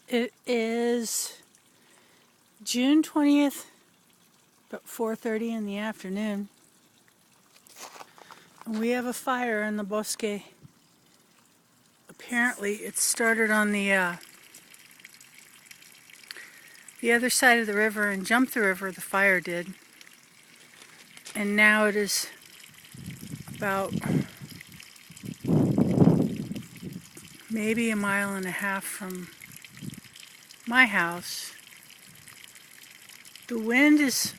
It is June 20th, about 4:30 in the afternoon. And we have a fire in the Bosque. Apparently it started on the other side of the river and jumped the river, the fire did. And now it is about maybe a mile and a half from my house. The wind it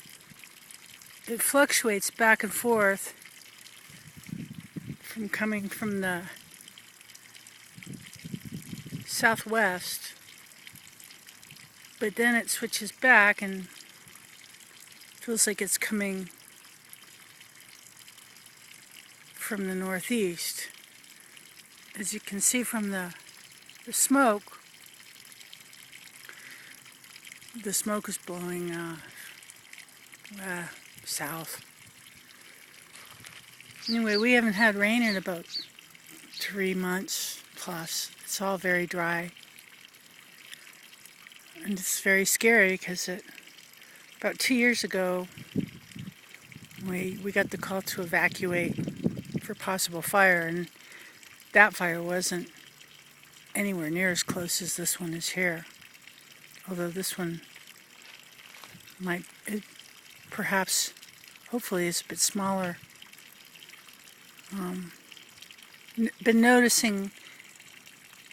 fluctuates back and forth from coming from the southwest, but then it switches back and feels like it's coming from the northeast. As you can see from the smoke is blowing south. Anyway, we haven't had rain in about 3 months plus. It's all very dry. And it's very scary because about 2 years ago, we got the call to evacuate for possible fire, and that fire wasn't anywhere near as close as this one is here. Although this one perhaps, hopefully, is a bit smaller. Been noticing,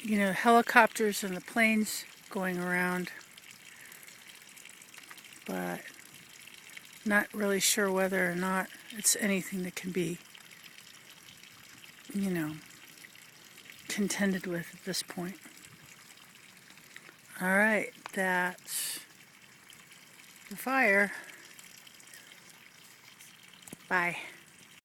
helicopters and the planes going around, but not really sure whether or not it's anything that can be, contended with at this point. All right, that's the fire. Bye.